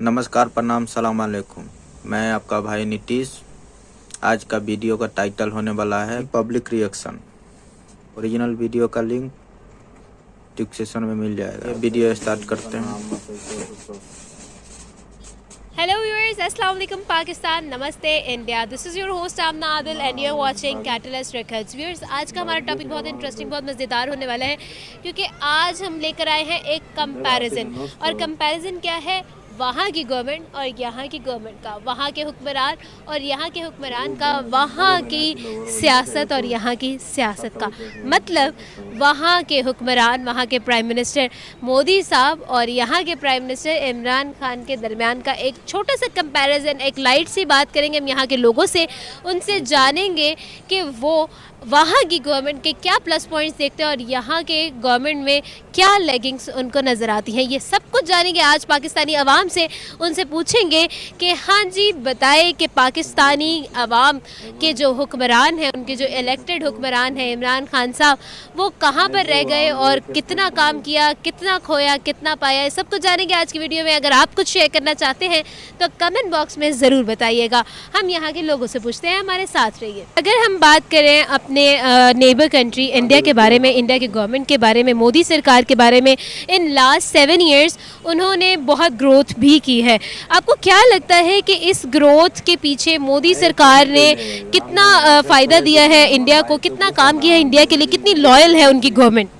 नमस्कार, प्रणाम, सलाम अलैकुम। मैं आपका भाई नीतीश। आज का वीडियो का टाइटल होने वाला है पब्लिक रिएक्शन। ओरिजिनल वीडियो का लिंक डिस्क्रिप्शन में मिल जाएगा। ये वीडियो स्टार्ट करते हैं। Hello viewers, Assalamu alaikum Pakistan, Namaste India. This is your host Amna Adil and you're watching Catalyst Records. Viewers, आज का हमारा टॉपिक बहुत इंटरेस्टिंग, बहुत मज़ेदार होने वाला है क्योंकि आज हम लेकर आए हैं एक कंपैरिजन। और कंपैरिजन क्या है? वहाँ की गवर्नमेंट और यहाँ की गवर्नमेंट का, वहाँ के हुक्मरान और यहाँ के हुक्मरान का, वहाँ की सियासत और यहाँ की सियासत का। मतलब वहाँ के हुक्मरान, वहाँ के प्राइम मिनिस्टर मोदी साहब और यहाँ के प्राइम मिनिस्टर इमरान खान के दरमियान का एक छोटा सा कंपैरिजन, एक लाइट सी बात करेंगे हम यहाँ के लोगों से। उनसे जानेंगे कि वो वहाँ की गवर्नमेंट के क्या प्लस पॉइंट्स देखते हैं और यहाँ के गवर्नमेंट में क्या लैगिंग्स उनको नज़र आती हैं। ये सब कुछ जानेंगे आज पाकिस्तानी अवाम से। उनसे पूछेंगे कि हाँ जी बताएं कि पाकिस्तानी अवाम के जो हुक्मरान हैं, उनके जो इलेक्टेड हुक्मरान हैं इमरान खान साहब, वो कहाँ पर रह गए और कितना काम किया, कितना खोया, कितना पाया, सब कुछ जानेंगे आज की वीडियो में। अगर आप कुछ शेयर करना चाहते हैं तो कमेंट बॉक्स में ज़रूर बताइएगा। हम यहाँ के लोगों से पूछते हैं, हमारे साथ रहिए। अगर हम बात करें अपने नेबर कंट्री इंडिया के बारे में, इंडिया के गवर्नमेंट के बारे में, मोदी सरकार के बारे में, इन लास्ट 7 ईयर्स उन्होंने बहुत ग्रोथ भी की है। आपको क्या लगता है कि इस ग्रोथ के पीछे मोदी सरकार ने कितना फ़ायदा दिया है इंडिया को, कितना काम किया है इंडिया के लिए, कितनी लॉयल है उनकी गवर्नमेंट?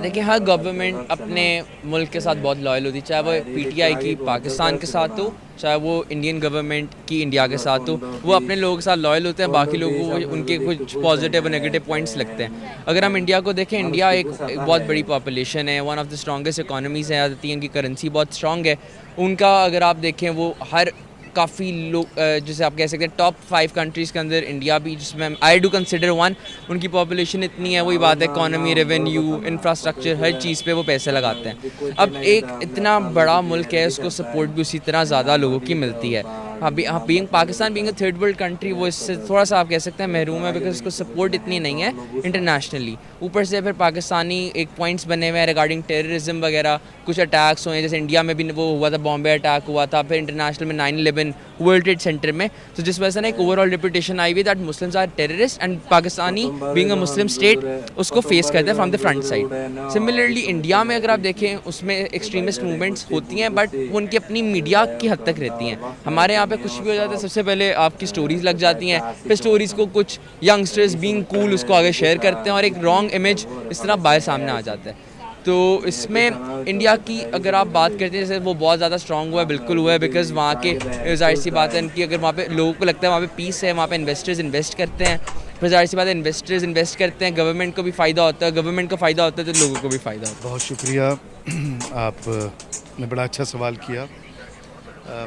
देखिए, हर गवर्नमेंट अपने मुल्क के साथ बहुत लॉयल होती है, चाहे वो पीटीआई की पाकिस्तान के साथ हो, चाहे वो इंडियन गवर्नमेंट की इंडिया के साथ हो। वो अपने लोगों के साथ लॉयल होते हैं, बाकी लोगों को उनके कुछ पॉजिटिव और नेगेटिव पॉइंट्स लगते हैं। अगर हम इंडिया को देखें, इंडिया एक बहुत बड़ी पॉपुलेशन है, one of the strongest economies है, आती है, उनकी करेंसी बहुत स्ट्रॉन्ग है। उनका अगर आप देखें, वो हर काफ़ी लोग, जैसे आप कह सकते हैं टॉप 5 कंट्रीज़ के अंदर इंडिया भी, जिसमें आई डू कंसिडर वन। उनकी पॉपुलेशन इतनी है, वही बात है, इकॉनमी, रेवेन्यू, इंफ्रास्ट्रक्चर, हर चीज़ पे वो पैसे लगाते हैं। अब एक इतना बड़ा मुल्क है, उसको सपोर्ट भी उसी तरह ज़्यादा लोगों की मिलती है। Being Pakistan being a third world country, वो इससे थोड़ा सा आप कह सकते हैं महरूम है, बिकॉज उसको सपोर्ट इतनी नहीं है इंटरनेशनली। ऊपर से फिर पाकिस्तानी एक पॉइंट्स बने हुए हैं रिगार्डिंग टेररिज्म वगैरह, कुछ अटैक्स हुए, जैसे इंडिया में भी वो हुआ था, बॉम्बे अटैक हुआ था, फिर इंटरनेशनल में 9/11 वर्ल्ड ट्रेड सेंटर में। तो जिस वजह से ना एक ओवरऑल रेपुटेशन आई हुई that Muslims are terrorist, and Pakistani being a Muslim state उसको फेस करते हैं from the front side. Similarly India में अगर आप देखें, उसमें एक्सट्रीमिस्ट मूवमेंट्स होती हैं, बट वो उनकी अपनी मीडिया की हद तक रहती हैं। हमारे यहाँ पे कुछ भी हो जाता है, सबसे पहले आपकी स्टोरीज लग जाती हैं, फिर स्टोरीज़ को कुछ यंगस्टर्स बीइंग कूल उसको आगे शेयर करते हैं और एक रॉन्ग इमेज इस तरह बाहर सामने आ जाता है। तो इसमें इंडिया की अगर आप बात करते हैं, जैसे वो बहुत ज़्यादा स्ट्रॉन्ग हुआ है, बिल्कुल हुआ है, बिकॉज वहाँ के जाहिर सी बात है इनकी, अगर वहाँ पे लोगों को लगता है वहाँ पे पीस है, वहाँ पे इन्वेस्टर्स इन्वेस्ट करते हैं, फिर जाहिर सी बात है इन्वेस्टर्स इन्वेस्ट करते हैं, गवर्नमेंट को भी फ़ायदा होता है, गवर्नमेंट को फ़ायदा होता है तो लोगों को भी फ़ायदा होता है। बहुत शुक्रिया, आपने बड़ा अच्छा सवाल किया।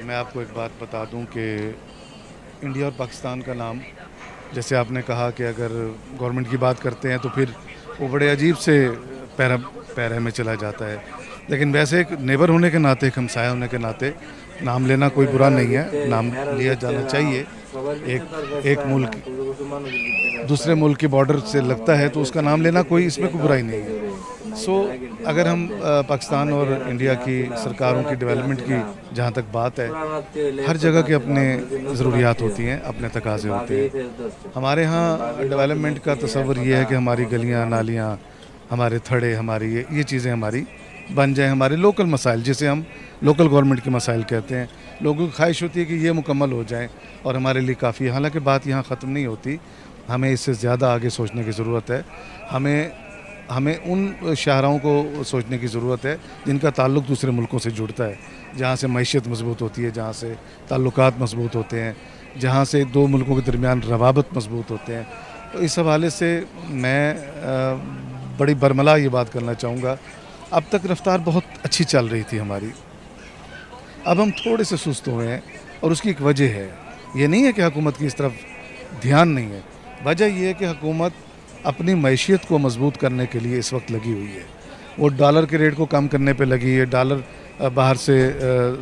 मैं आपको एक बात बता दूं कि इंडिया और पाकिस्तान का नाम, जैसे आपने कहा कि अगर गवर्नमेंट की बात करते हैं तो फिर वो बड़े अजीब से पैरा में चला जाता है, लेकिन वैसे एक नेबर होने के नाते, एक हमसाया होने के नाते नाम लेना कोई बुरा नहीं है, नाम लिया जाना चाहिए। एक मुल्क दूसरे मुल्क के बॉर्डर से लगता है तो उसका नाम लेना कोई, इसमें कोई बुराई नहीं है। अगर हम पाकिस्तान और इंडिया की सरकारों की डेवलपमेंट की जहाँ तक बात है, हर जगह के अपने ज़रूरियात होती हैं, अपने तकाज़े होते हैं। हमारे यहाँ डेवलपमेंट का तस्वर ये है कि हमारी गलियाँ, नालियाँ, हमारे थड़े, हमारी ये चीज़ें हमारी बन जाएं, हमारे लोकल मसाइल, जिसे हम लोकल गवर्नमेंट के मसाइल कहते हैं। लोगों की ख्वाहिश होती है कि ये मुकम्मल हो जाए और हमारे लिए काफ़ी है। हालांकि बात यहाँ ख़त्म नहीं होती, हमें इससे ज़्यादा आगे सोचने की ज़रूरत है। हमें उन शाहराओं को सोचने की ज़रूरत है जिनका ताल्लुक़ दूसरे मुल्कों से जुड़ता है, जहाँ से मईशत मजबूत होती है, जहाँ से ताल्लुकात मजबूत होते हैं, जहाँ से दो मुल्कों के दरमियान रवाबत मजबूत होते हैं। तो इस हवाले से मैं बड़ी बरमला ये बात करना चाहूँगा, अब तक रफ्तार बहुत अच्छी चल रही थी हमारी, अब हम थोड़े से सुस्त हुए हैं और उसकी एक वजह है। ये नहीं है कि हुकूमत की इस तरफ ध्यान नहीं है, वजह यह है कि हुकूमत अपनी मैशियत को मजबूत करने के लिए इस वक्त लगी हुई है। वो डॉलर के रेट को कम करने पे लगी है, डॉलर बाहर से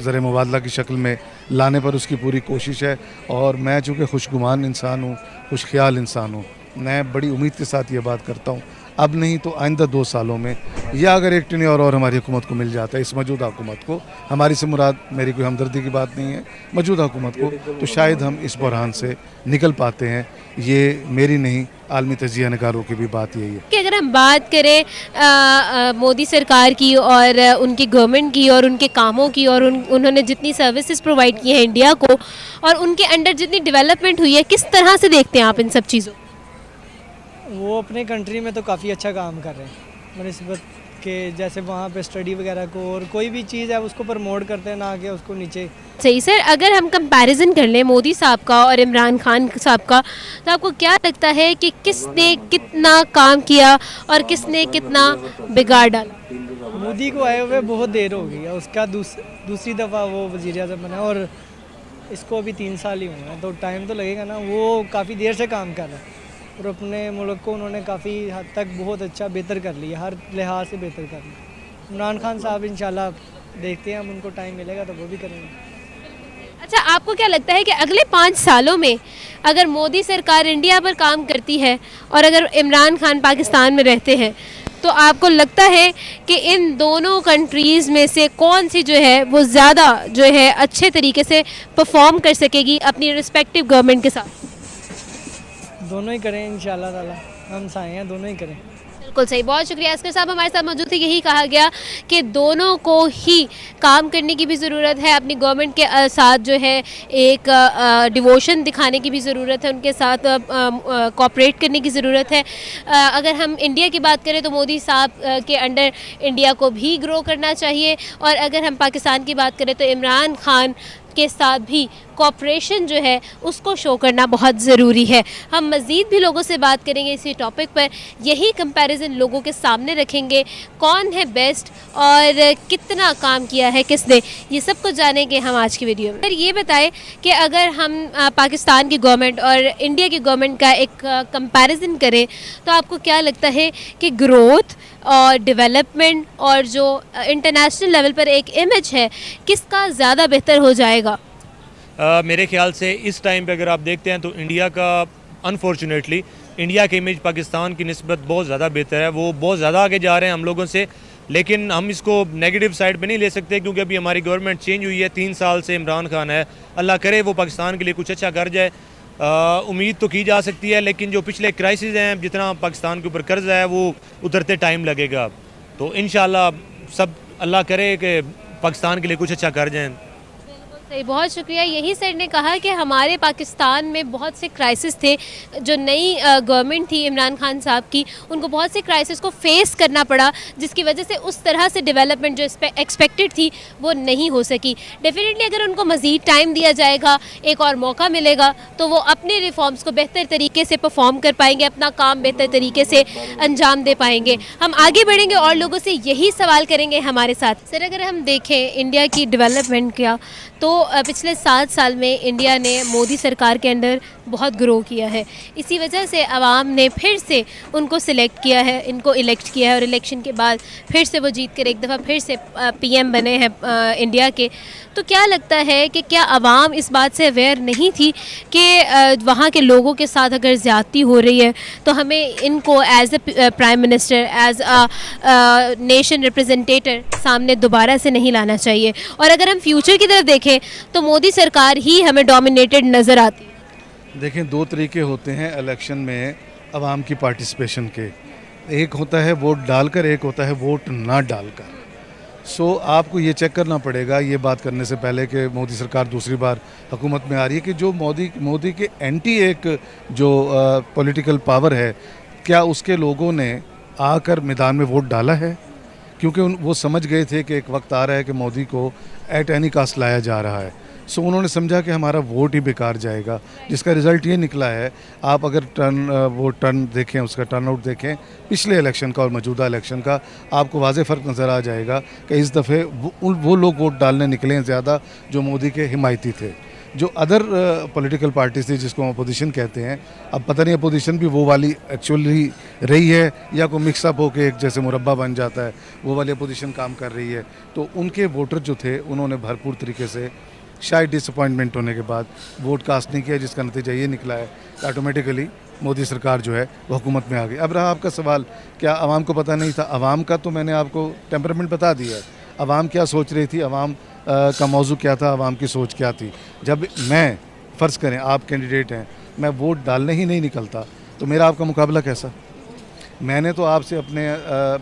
ज़र मुबादला की शक्ल में लाने पर उसकी पूरी कोशिश है। और मैं चूँकि खुशगुमान इंसान हूँ, खुश ख्याल इंसान हूँ, मैं बड़ी उम्मीद के साथ ये बात करता हूँ अब नहीं तो आइंदा 2 सालों में, या अगर एक टेन्योर और हमारी हुकूमत को मिल जाता है, इस मौजूदा हुकूमत को, हमारी से मुराद मेरी कोई हमदर्दी की बात नहीं है, मौजूदा हुकूमत को, तो शायद हम इस बहरान से निकल पाते हैं। ये मेरी नहीं, आलमी तजिया नगारों की भी बात यही है कि अगर हम बात करें मोदी सरकार की और उनकी गवर्नमेंट की और उनके कामों की और उन्होंने जितनी सर्विसेज प्रोवाइड की हैं इंडिया को और उनके अंडर जितनी डेवलपमेंट हुई है, किस तरह से देखते हैं आप इन सब चीज़ों? वो अपने कंट्री में तो काफ़ी अच्छा काम कर रहे हैं बनिस्बत के, जैसे वहाँ पे स्टडी वगैरह को और कोई भी चीज़ है उसको प्रमोट करते हैं, ना कि उसको नीचे। सही सर, अगर हम कंपैरिजन कर लें मोदी साहब का और इमरान खान साहब का, तो आपको क्या लगता है कि किसने कितना काम किया और किसने कितना बिगाड़ डाला? मोदी को आए हुए बहुत देर हो गई है, उसका दूसरी दफ़ा वो वज़ीर आज़म बना और इसको अभी 3 साल ही हुए हैं, तो टाइम तो लगेगा ना। वो काफ़ी देर से काम कर रहा है और अपने मुल्क को उन्होंने काफ़ी हद तक बहुत अच्छा बेहतर कर लिया, हर लिहाज से बेहतर कर लिया। इमरान खान साहब इंशाल्लाह देखते हैं, हम उनको टाइम मिलेगा तो वो भी करेंगे। अच्छा, आपको क्या लगता है कि अगले 5 सालों में अगर मोदी सरकार इंडिया पर काम करती है और अगर इमरान खान पाकिस्तान में रहते हैं, तो आपको लगता है कि इन दोनों कंट्रीज़ में से कौन सी जो है वो ज़्यादा जो है अच्छे तरीके से परफॉर्म कर सकेगी अपनी रिस्पेक्टिव गवर्नमेंट के साथ? दोनों ही करें इंशाल्लाह ताला, हम साए हैं, दोनों ही करें। बिल्कुल सही, बहुत शुक्रिया अस्कर साहब हमारे साथ मौजूद थे। यही कहा गया कि दोनों को ही काम करने की भी ज़रूरत है, अपनी गवर्नमेंट के साथ जो है एक डिवोशन दिखाने की भी ज़रूरत है, उनके साथ कोऑपरेट करने की ज़रूरत है। अगर हम इंडिया की बात करें तो मोदी साहब के अंडर इंडिया को भी ग्रो करना चाहिए, और अगर हम पाकिस्तान की बात करें तो इमरान खान के साथ भी कोऑपरेशन जो है उसको शो करना बहुत ज़रूरी है। हम मज़ीद भी लोगों से बात करेंगे इसी टॉपिक पर, यही कंपैरिजन लोगों के सामने रखेंगे, कौन है बेस्ट और कितना काम किया है किसने, ये सब कुछ जानेंगे हम आज की वीडियो में। फिर ये बताएं कि अगर हम पाकिस्तान की गवर्नमेंट और इंडिया की गवर्नमेंट का एक कंपैरिजन करें तो आपको क्या लगता है कि ग्रोथ और डेवलपमेंट और जो इंटरनेशनल लेवल पर एक इमेज है, किसका ज़्यादा बेहतर हो जाएगा? मेरे ख्याल से इस टाइम पे अगर आप देखते हैं तो इंडिया का, अनफॉर्चुनेटली इंडिया की इमेज पाकिस्तान की निस्बत बहुत ज़्यादा बेहतर है। वो बहुत ज़्यादा आगे जा रहे हैं हम लोगों से, लेकिन हम इसको नेगेटिव साइड पे नहीं ले सकते क्योंकि अभी हमारी गवर्नमेंट चेंज हुई है, 3 साल से इमरान खान है। अल्लाह करे वो पाकिस्तान के लिए कुछ अच्छा कर जाए, उम्मीद तो की जा सकती है, लेकिन जो पिछले क्राइसिस हैं, जितना पाकिस्तान के ऊपर कर्जा है वो उतरते टाइम लगेगा। तो इंशाल्लाह सब अल्लाह करे कि पाकिस्तान के लिए कुछ अच्छा कर जाएँ। सही, बहुत शुक्रिया। यही सर ने कहा कि हमारे पाकिस्तान में बहुत से क्राइसिस थे, जो नई गवर्नमेंट थी इमरान खान साहब की, उनको बहुत से क्राइसिस को फेस करना पड़ा, जिसकी वजह से उस तरह से डेवलपमेंट जो एक्सपेक्टेड थी वो नहीं हो सकी। डेफिनेटली अगर उनको मज़ीद टाइम दिया जाएगा, एक और मौका मिलेगा, तो वो अपने रिफॉर्म्स को बेहतर तरीके से परफॉर्म कर पाएंगे, अपना काम बेहतर तरीके से अंजाम दे पाएंगे। हम आगे बढ़ेंगे और लोगों से यही सवाल करेंगे हमारे साथ। सर, अगर हम देखें इंडिया की डेवलपमेंट का, तो पिछले 7 साल में इंडिया ने मोदी सरकार के अंडर बहुत ग्रो किया है। इसी वजह से आवाम ने फिर से उनको सिलेक्ट किया है, इनको इलेक्ट किया है, और इलेक्शन के बाद फिर से वो जीत कर एक दफ़ा फिर से पीएम बने हैं इंडिया के। तो क्या लगता है कि क्या आवाम इस बात से अवेयर नहीं थी कि वहाँ के लोगों के साथ अगर ज़्यादती हो रही है तो हमें इनको as a prime minister, as a nation representator सामने दोबारा से नहीं लाना चाहिए? और अगर हम फ्यूचर की तरफ देखें तो मोदी सरकार ही हमें डोमिनेटेड नज़र आती है। देखें, 2 तरीके होते हैं इलेक्शन में आवाम की पार्टिसिपेशन के। एक होता है वोट डालकर, एक होता है वोट ना डालकर। सो आपको ये चेक करना पड़ेगा, ये बात करने से पहले कि मोदी सरकार दूसरी बार हुकूमत में आ रही है, कि जो मोदी के एंटी एक जो पॉलिटिकल पावर है, क्या उसके लोगों ने आकर मैदान में वोट डाला है? क्योंकि वो समझ गए थे कि एक वक्त आ रहा है कि मोदी को एट एनी कास्ट लाया जा रहा है। सो उन्होंने समझा कि हमारा वोट ही बेकार जाएगा, जिसका रिज़ल्ट ये निकला है। आप अगर टर्न देखें, उसका टर्नआउट देखें पिछले इलेक्शन का और मौजूदा इलेक्शन का, आपको वाज़े फ़र्क नज़र आ जाएगा कि इस दफ़े वो लोग वोट डालने निकले हैं ज़्यादा जो मोदी के हिमायती थे। जो अदर पॉलिटिकल पार्टीज थी, जिसको हम अपोजिशन कहते हैं, अब पता नहीं अपोजिशन भी वो वाली एक्चुअली रही है या कोई मिक्सअप हो के एक जैसे मुरब्बा बन जाता है, वो वाली अपोजिशन काम कर रही है। तो उनके वोटर जो थे उन्होंने भरपूर तरीके से शायद डिसअपॉइंटमेंट होने के बाद वोट कास्ट नहीं किया, जिसका नतीजा ये निकला है कि ऑटोमेटिकली मोदी सरकार जो है वो हुकूमत में आ गई। अब रहा आपका सवाल, क्या आवाम को पता नहीं था? आवाम का तो मैंने आपको टेम्परामेंट बता दिया है। आवाम क्या सोच रही थी, आवाम का मौजू क्या था, आवाम की सोच क्या थी। जब मैं, फ़र्ज़ करें आप कैंडिडेट हैं, मैं वोट डालने ही नहीं निकलता तो मेरा आपका मुकाबला कैसा? मैंने तो आपसे अपने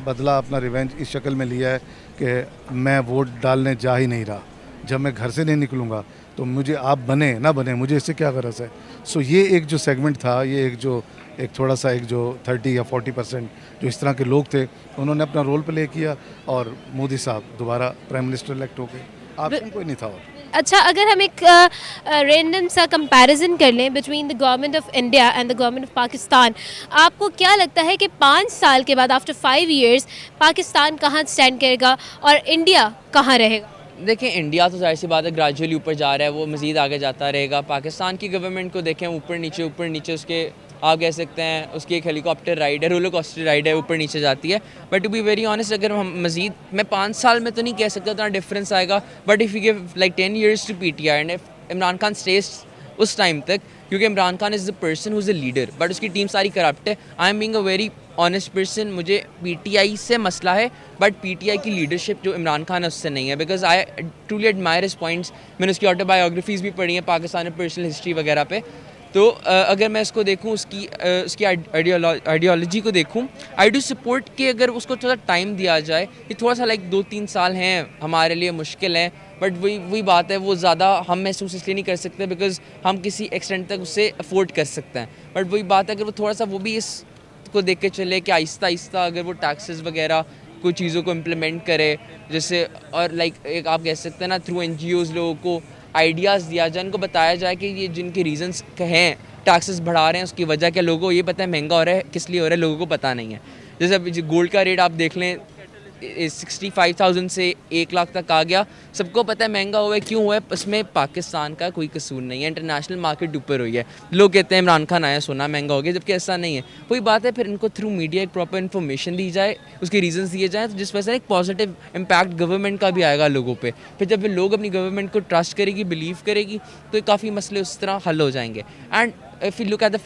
बदला, अपना रिवेंज इस शक्ल में लिया है कि मैं वोट डालने जा ही नहीं रहा। जब मैं घर से नहीं निकलूँगा तो मुझे आप बने ना बने, मुझे इससे क्या गरज है। सो ये एक जो सेगमेंट था, ये एक थोड़ा सा एक जो 30 या 40% जो इस तरह के लोग थे, उन्होंने अपना रोल प्ले किया और मोदी साहब दोबारा प्राइम मिनिस्टर इलेक्ट हो गए। ऑप्शन कोई नहीं था और। अच्छा, अगर हम एक रैंडम सा कंपैरिजन कर लें between the government of India and the government of Pakistan, आपको क्या लगता है कि 5 साल के बाद आफ्टर 5 इयर्स पाकिस्तान कहाँ स्टैंड करेगा और इंडिया कहाँ रहेगा? देखिए, इंडिया तो जाहिर सी बात है ग्रेजुअली ऊपर जा रहा है, वो मज़ीद आगे जाता रहेगा। पाकिस्तान की गवर्नमेंट को देखें, ऊपर नीचे उसके आप कह सकते हैं उसकी एक हेलीकॉप्टर राइड है, रोलर कोस्टर राइड है, ऊपर नीचे जाती है। But to be very honest, अगर हम मज़ीद, मैं 5 साल में तो नहीं कह सकता उतना डिफरेंस आएगा, but if you give like 10 years to PTI and Imran Khan stage उस टाइम तक, क्योंकि Imran Khan is the person who is a leader, but उसकी टीम सारी करप्ट है। I am being a very honest person, मुझे PTI से मसला है, बट PTI की लीडरशिप जो इमरान खान है उससे नहीं है, because I truly admire his points. मैंने उसकी ऑटोबायोग्राफीज़ भी पढ़ी हैं पाकिस्तान में, पर्सनल हिस्ट्री वगैरह पे। तो अगर मैं इसको देखूं, उसकी आइडियोलॉजी को देखूं, आई डू सपोर्ट कि अगर उसको थोड़ा टाइम दिया जाए, ये थोड़ा सा लाइक 2-3 साल हैं हमारे लिए मुश्किल हैं, बट वही बात है, वो ज़्यादा हम महसूस इसलिए नहीं कर सकते बिकॉज हम किसी एक्सटेंट तक उससे अफोर्ड कर सकते हैं। बट वही बात है, अगर वो थोड़ा सा वो भी इसको देख के चले कि आहिस्ता आहिस्ता अगर वो टैक्सेस वगैरह कुछ चीज़ों को इम्प्लीमेंट करे, जैसे और लाइक एक आप कह सकते हैं ना, थ्रू NGOs लोगों को आइडियाज़ दिया जाए, उनको बताया जाए कि ये जिनके रीजंस हैं टैक्सेस बढ़ा रहे हैं उसकी वजह क्या, लोगों को ये पता है महंगा हो रहा है, किस लिए हो रहा है लोगों को पता नहीं है। जैसे अब गोल्ड का रेट आप देख लें, 65,000 से 1 लाख तक आ गया, सबको पता है महंगा हुआ है, क्यों हुआ है, इसमें पाकिस्तान का कोई कसूर नहीं है, इंटरनेशनल मार्केट ऊपर हुई है। लोग कहते हैं इमरान खान आया सोना महंगा हो गया, जबकि ऐसा नहीं है। वही बात है, फिर इनको थ्रू मीडिया एक प्रॉपर इन्फॉर्मेशन दी जाए, उसके रीजंस दिए जाएँ, तो जिस वजह से एक पॉजिटिव इम्पैक्ट गवर्नमेंट का भी आएगा लोगों पर। फिर जब लोग अपनी गवर्नमेंट को ट्रस्ट करेगी, बिलीव करेगी, तो काफ़ी मसले उस तरह हल हो जाएंगे। And if you look at the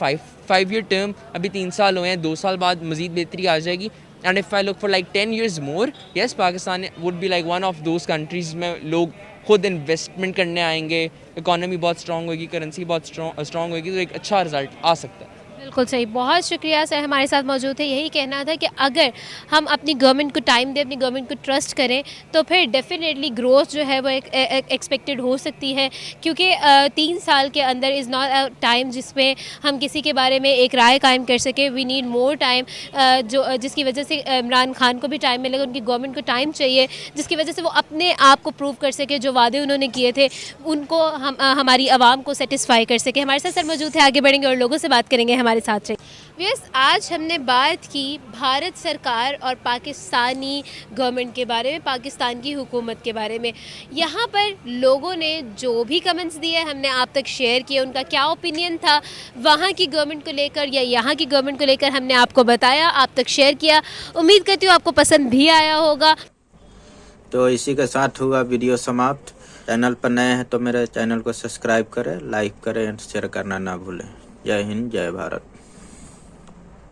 5 year term, अभी 3 साल हुए हैं, 2 साल बाद मज़ीद बेहतरी आ जाएगी। And if I look for like 10 years more, yes, Pakistan would be like one of those countries में लोग खुद इन्वेस्टमेंट करने आएंगे, इकोनॉमी बहुत स्ट्रॉन्ग होगी, करेंसी बहुत स्ट्रॉन्ग होगी, तो एक अच्छा रिजल्ट आ सकता है। बिल्कुल सही, बहुत शुक्रिया सर हमारे साथ मौजूद थे। यही कहना था कि अगर हम अपनी गवर्नमेंट को टाइम दें, अपनी गवर्नमेंट को ट्रस्ट करें, तो फिर डेफिनेटली ग्रोथ जो है वो एक एक्सपेक्टेड हो सकती है, क्योंकि 3 साल के अंदर इज़ नॉट अ टाइम जिसमें हम किसी के बारे में एक राय कायम कर सके। वी नीड मोर टाइम, जिसकी वजह से इमरान खान को भी टाइम मिलेगा, उनकी गवर्नमेंट को टाइम चाहिए, जिसकी वजह से वो अपने आप को प्रूव कर सके, जो वादे उन्होंने किए थे उनको हमारी आवाम को सेटिस्फाई कर सके। हमारे साथ सर मौजूद थे, आगे बढ़ेंगे और लोगों से बात करेंगे हमारे साथ। व्यूअर्स, आज हमने बात की भारत सरकार और पाकिस्तानी गवर्नमेंट के बारे में, पाकिस्तान की हुकूमत के बारे में। यहाँ पर लोगों ने जो भी कमेंट्स दिए हमने आप तक शेयर किए, उनका क्या ओपिनियन था वहाँ की गवर्नमेंट को लेकर या यहाँ की गवर्नमेंट को लेकर, हमने आपको बताया, आप तक शेयर किया। उम्मीद करती हूँ आपको पसंद भी आया होगा। तो इसी के साथ हुआ वीडियो समाप्त। चैनल पर नए हैं तो मेरे चैनल को सब्सक्राइब करें, लाइक करें, शेयर करना ना भूलें। जय हिंद, जय भारत।